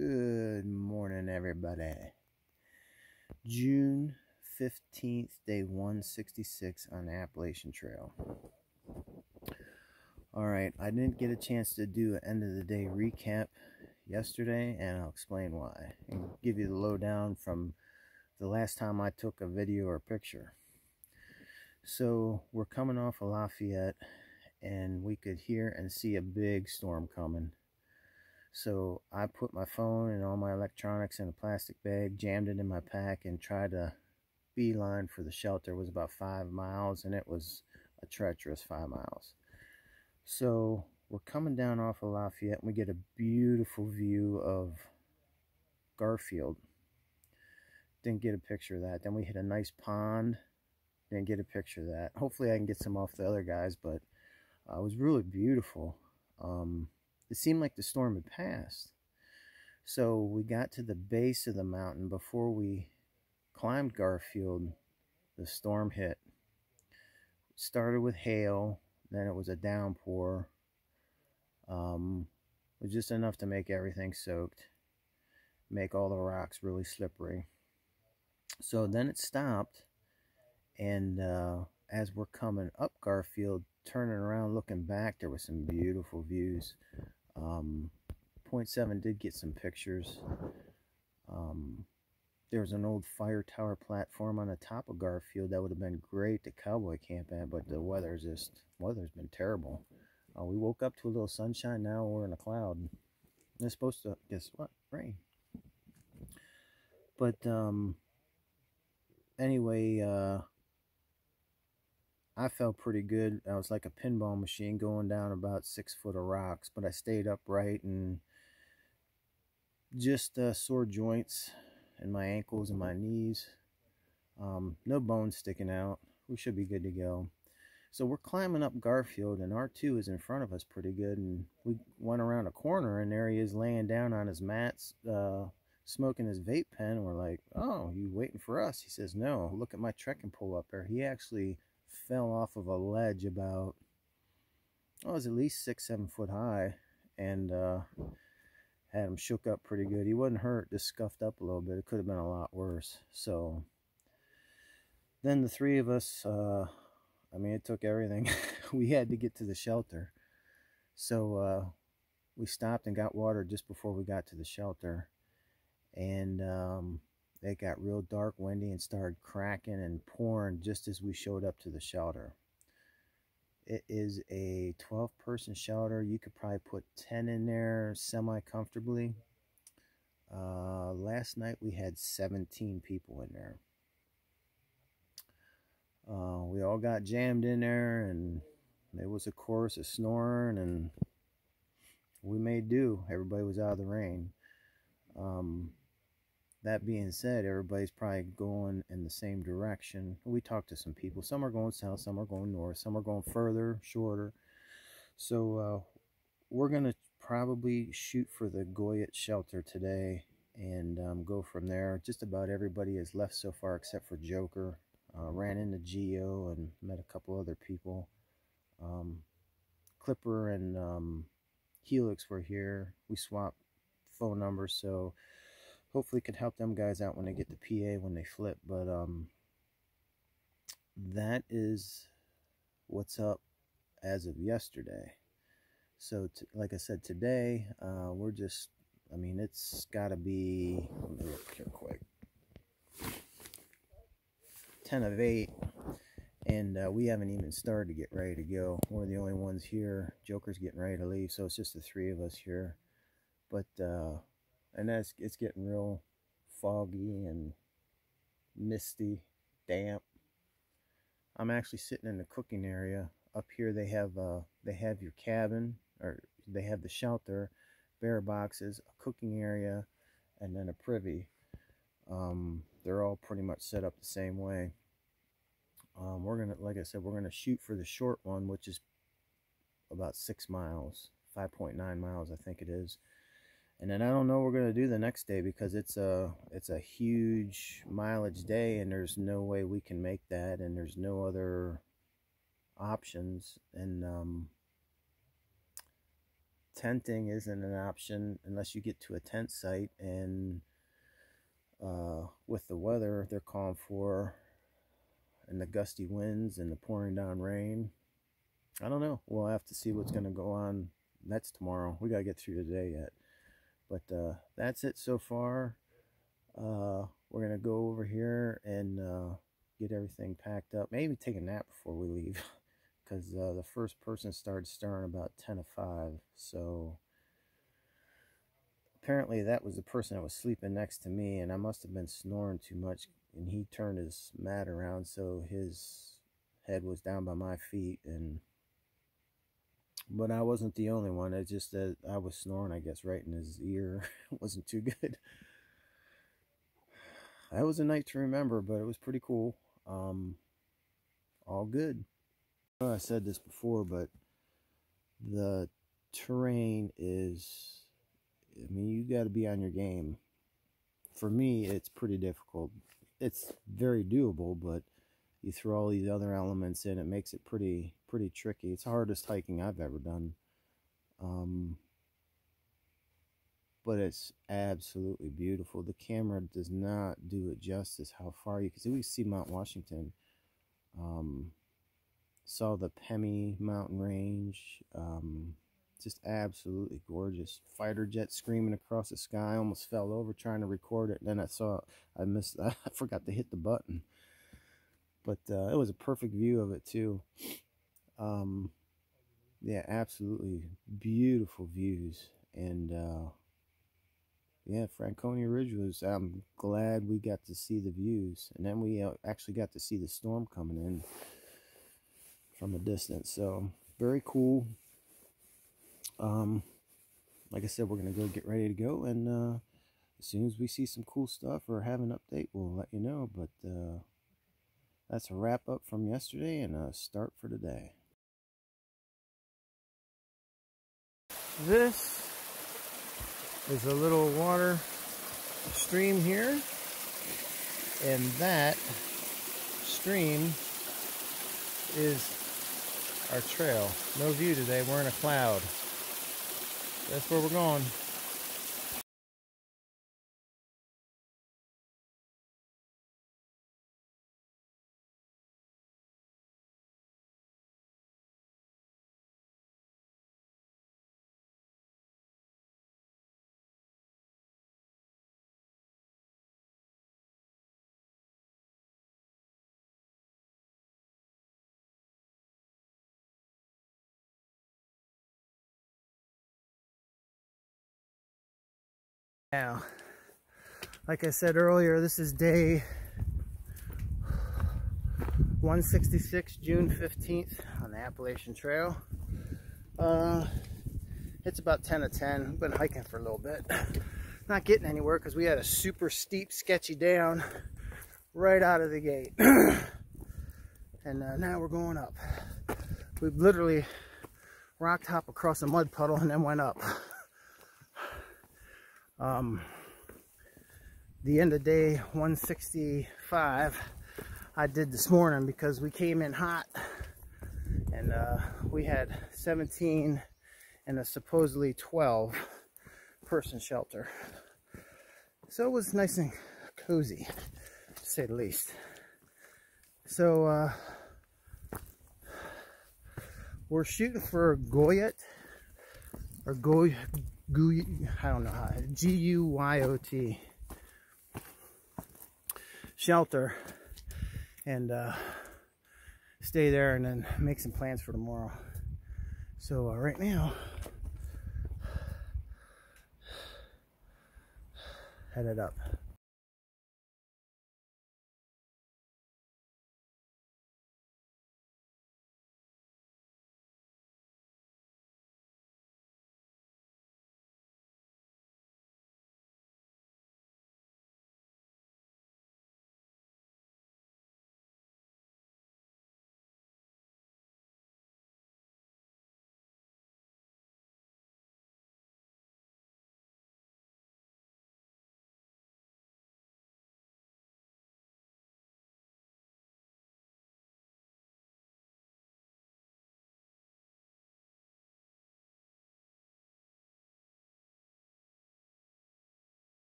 Good morning, everybody. June 15th, day 166 on the Appalachian Trail. Alright, I didn't get a chance to do an end of the day recap yesterday, and I'll explain why. And give you the lowdown from the last time I took a video or picture. So, we're coming off of Lafayette, and we could hear and see a big storm coming. So I put my phone and all my electronics in a plastic bag, jammed it in my pack, and tried to beeline for the shelter. It was about 5 miles, and it was a treacherous 5 miles. So we're coming down off of Lafayette, and we get a beautiful view of Garfield. Didn't get a picture of that. Then we hit a nice pond. Didn't get a picture of that. Hopefully I can get some off the other guys, but it was really beautiful. It seemed like the storm had passed. So we got to the base of the mountain. Before we climbed Garfield, the storm hit. It started with hail, then it was a downpour. It was just enough to make everything soaked, make all the rocks really slippery. So then it stopped, and as we're coming up Garfield, turning around, looking back, there were some beautiful views. Point 7 did get some pictures. There was an old fire tower platform on the top of Garfield that would have been great to cowboy camp at, but the weather's been terrible. We woke up to a little sunshine. Now we're in a cloud. And it's supposed to, guess what, rain. But anyway, I felt pretty good. I was like a pinball machine going down about 6 foot of rocks, but I stayed upright, and just sore joints in my ankles and my knees. No bones sticking out. We should be good to go. So we're climbing up Garfield, and R2 is in front of us pretty good, and we went around a corner, and there he is laying down on his mats, smoking his vape pen, and we're like, "Oh, you waiting for us?" He says, "No, look at my trekking pole up there." He actually fell off of a ledge about, it was at least 6-7 foot high, and had him shook up pretty good. He wasn't hurt, just scuffed up a little bit. It could have been a lot worse. So then the three of us, I mean, it took everything. We had to get to the shelter. So we stopped and got water just before we got to the shelter, and it got real dark, windy, and started cracking and pouring just as we showed up to the shelter. It is a 12-person shelter. You could probably put 10 in there semi-comfortably. Last night we had 17 people in there. We all got jammed in there, and there was a chorus of snoring, and we made do. Everybody was out of the rain. That being said, everybody's probably going in the same direction. We talked to some people. Some are going south, some are going north, some are going further, shorter. So we're going to probably shoot for the Goyette shelter today, and go from there. Just about everybody has left so far except for Joker. Ran into Geo and met a couple other people. Clipper and Helix were here. We swapped phone numbers, so hopefully could help them guys out when they get the PA when they flip. But that is what's up as of yesterday. So like I said, today we're just, I mean, it's got to be, let me look here quick, 10 of 8, and we haven't even started to get ready to go. We're the only ones here. Joker's getting ready to leave, so it's just the 3 of us here. But and it's getting real foggy and misty, damp. I'm actually sitting in the cooking area. Up here they have your cabin, or they have the shelter, bear boxes, a cooking area, and then a privy. They're all pretty much set up the same way. We're gonna, like I said, we're gonna shoot for the short one, which is about 6 miles, 5.9 miles, I think it is. And then I don't know what we're going to do the next day, because it's a huge mileage day, and there's no way we can make that, and there's no other options. And tenting isn't an option unless you get to a tent site, and with the weather they're calling for and the gusty winds and the pouring down rain, I don't know. We'll have to see what's going to go on. That's tomorrow. We got to get through today yet. But that's it so far. We're going to go over here and get everything packed up. Maybe take a nap before we leave. Because the first person started stirring about 10 to 5. So apparently that was the person that was sleeping next to me. And I must have been snoring too much. And he turned his mat around so his head was down by my feet. But I wasn't the only one. It's just that I was snoring, I guess, right in his ear. It wasn't too good. That was a night to remember, but it was pretty cool. All good. I said this before, but the terrain is, I mean, you got to be on your game. For me, it's pretty difficult. It's very doable, but you throw all these other elements in, it makes it pretty tricky. It's the hardest hiking I've ever done. But it's absolutely beautiful. The camera does not do it justice how far you can see. We see Mount Washington. Saw the Pemi mountain range. Just absolutely gorgeous. Fighter jet screaming across the sky. Almost fell over trying to record it. And then I forgot to hit the button. But it was a perfect view of it too. Yeah, absolutely beautiful views. And yeah, Franconia Ridge was, I'm glad we got to see the views. And then we actually got to see the storm coming in from a distance. So very cool. Like I said, we're going to go get ready to go. And as soon as we see some cool stuff or have an update, we'll let you know. But that's a wrap up from yesterday and a start for today. This is a little water stream here, and that stream is our trail. No view today, we're in a cloud. That's where we're going. Now, like I said earlier, this is day 166, June 15th on the Appalachian Trail. It's about 10 to 10. We've been hiking for a little bit. Not getting anywhere because we had a super steep, sketchy down right out of the gate. And now we're going up. We literally rock hop across a mud puddle and then went up. The end of day 165 I did this morning because we came in hot, and we had 17 in a supposedly 12 person shelter, so it was nice and cozy, to say the least. So we're shooting for Guyot, or I don't know how, Guyot shelter, and stay there and then make some plans for tomorrow. So right now, headed up.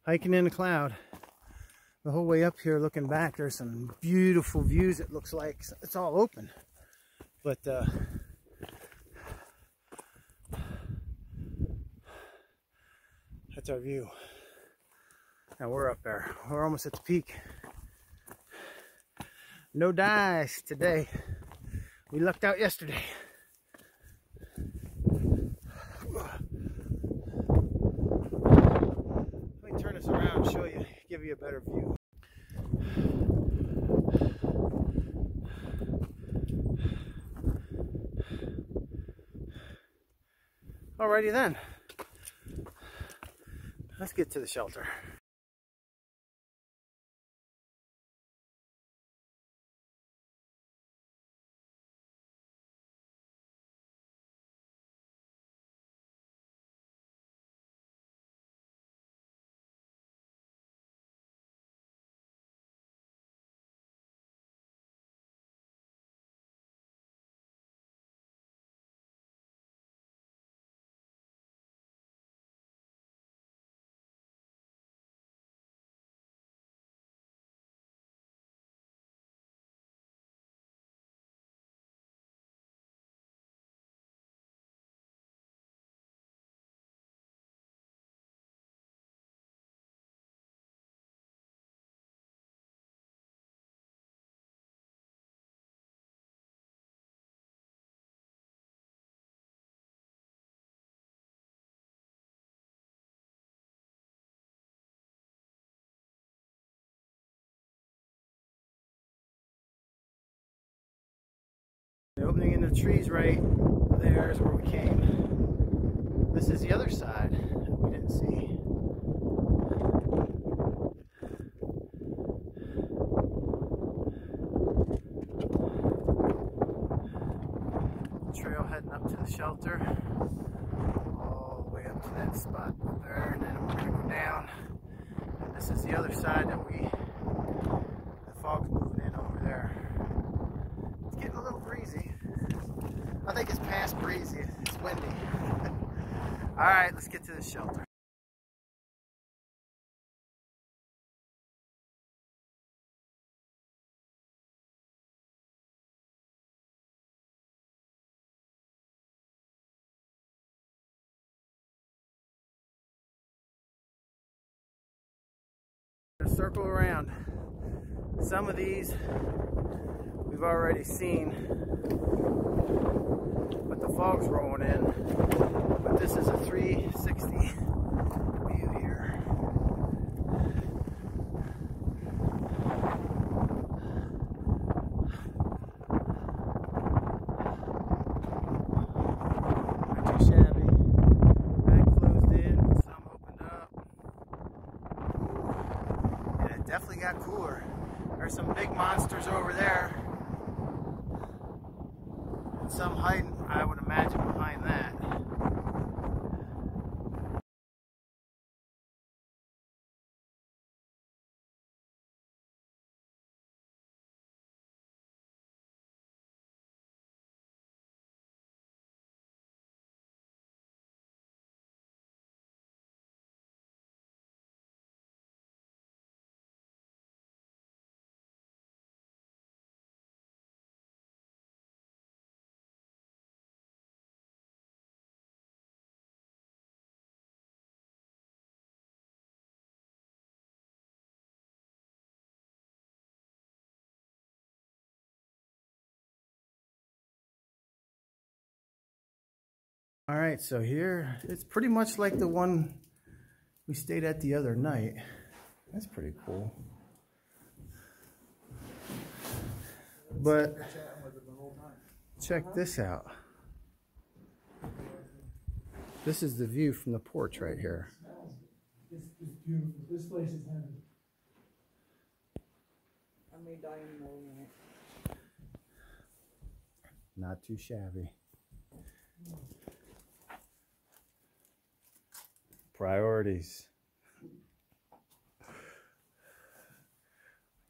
hiking in a cloud. The whole way up here looking back, there's some beautiful views. It looks like it's all open. But that's our view. Now we're up there. We're almost at the peak. No dice today. We lucked out yesterday. Let me turn this around and show you, give you a better view. Alrighty then. Let's get to the shelter. The opening in the trees right there is where we came. This is the other side that we didn't see. Trail heading up to the shelter. All the way up to that spot up there, and then we're going to go down. And this is the other side that the fog's moving in over there. It's getting a little breezy. I think it's past breezy. It's windy. Alright, let's get to the shelter. Circle around. Some of these we've already seen, but the fog's rolling in. But this is a 360 view here. Not too shabby. Back closed in, some opened up. Yeah, it definitely got cooler. There's some big monsters over there. And some hiding, I would imagine, behind that. All right, so here it's pretty much like the one we stayed at the other night. That's pretty cool. But check this out. This is the view from the porch right here. It's beautiful. This place is heaven. I may die in a minute. Not too shabby. Priorities.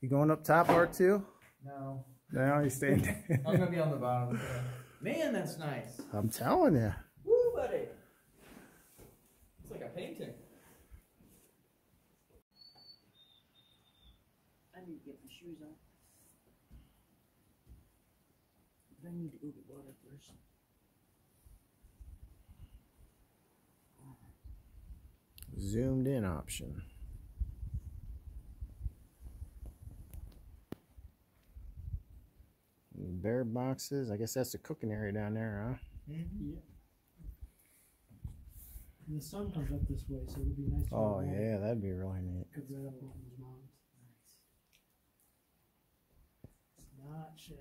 You going up top, R2? No. No, you staying there. I'm gonna be on the bottom. Man, that's nice. I'm telling you. Woo, buddy. It's like a painting. need to get my shoes on. But I need to go get water first. Zoomed in option. Bear boxes. I guess that's the cooking area down there, huh? Mm-hmm. Yeah. And the sun comes up this way, so it'll be nice. Oh yeah, that'd be really neat. Comes right up over those mountains. Nice. It's not shabby.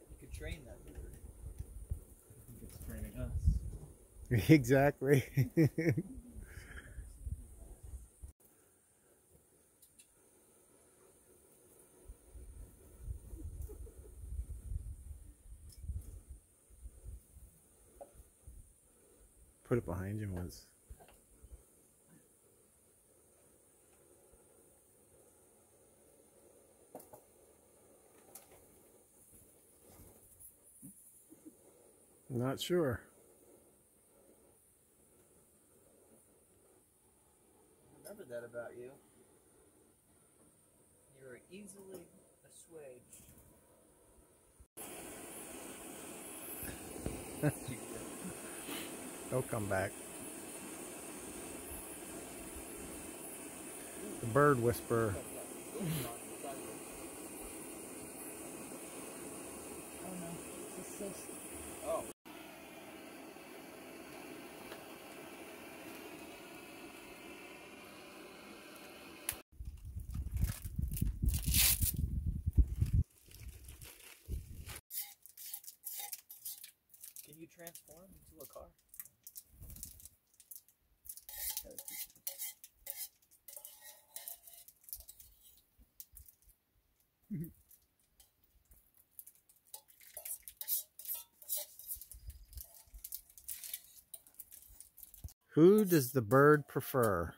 You could train that bird. I think it's training us. Exactly. Put it behind you once. Not sure. Remember that about you. You were easily assuaged. They'll come back. The bird whisperer. Oh no, it's a cyst. Oh. Can you transform into a car? Who does the bird prefer?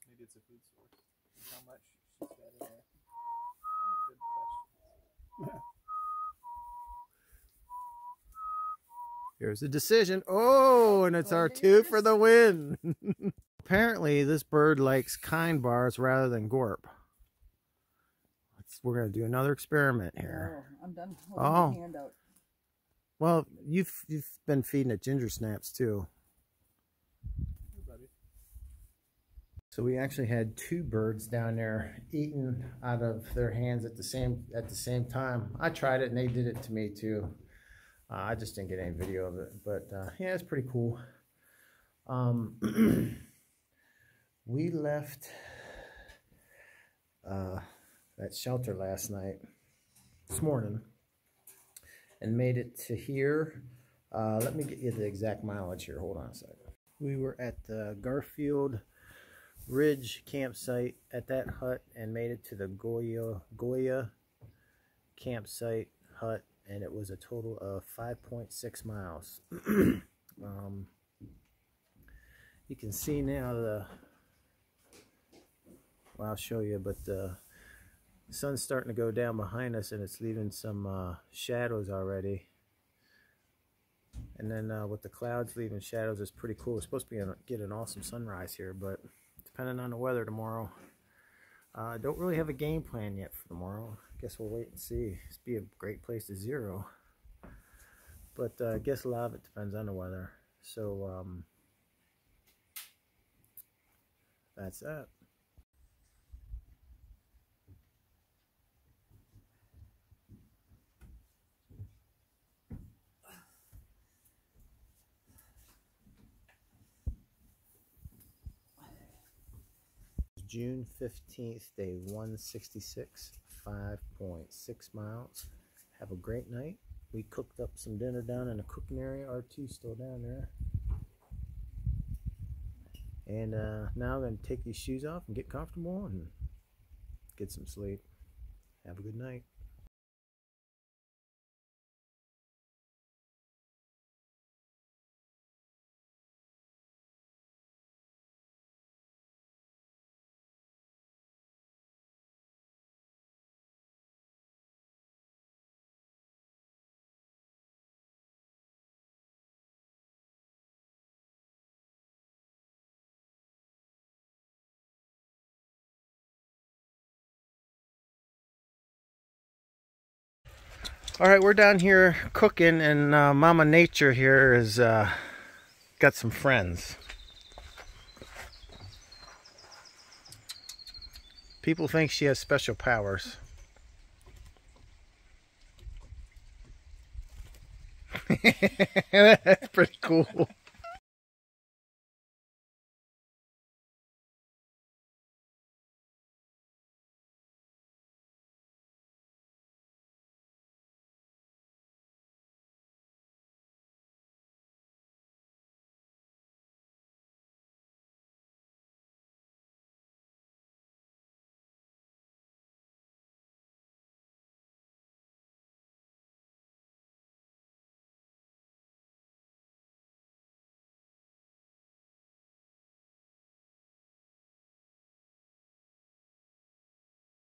Maybe it's a food source. How much she's got in there? Oh, good question. Here's a decision. Oh, and it's our two for the win. Apparently, this bird likes kind bars rather than gorp. We're going to do another experiment here. Oh, I'm done holding my hand out. Well, you've been feeding it ginger snaps too. Hey, buddy. So we actually had two birds down there eating out of their hands at the same time. I tried it and they did it to me too. I just didn't get any video of it, but yeah, it's pretty cool. We left that shelter this morning, and made it to here. Let me get you the exact mileage here. Hold on a second. We were at the Garfield Ridge campsite at that hut and made it to the Goya campsite hut, and it was a total of 5.6 miles. You can see now well, I'll show you, but the sun's starting to go down behind us and it's leaving some shadows already. And then with the clouds leaving shadows, it's pretty cool. It's supposed to get an awesome sunrise here, but depending on the weather tomorrow. I don't really have a game plan yet for tomorrow. Guess we'll wait and see. It's be a great place to zero. But I guess a lot of it depends on the weather. So that's that. June 15th, day 166, 5.6 miles. Have a great night. We cooked up some dinner down in the cooking area. R2's still down there. And now I'm going to take these shoes off and get comfortable and get some sleep. Have a good night. All right, we're down here cooking, and Mama Nature here is got some friends. People think she has special powers.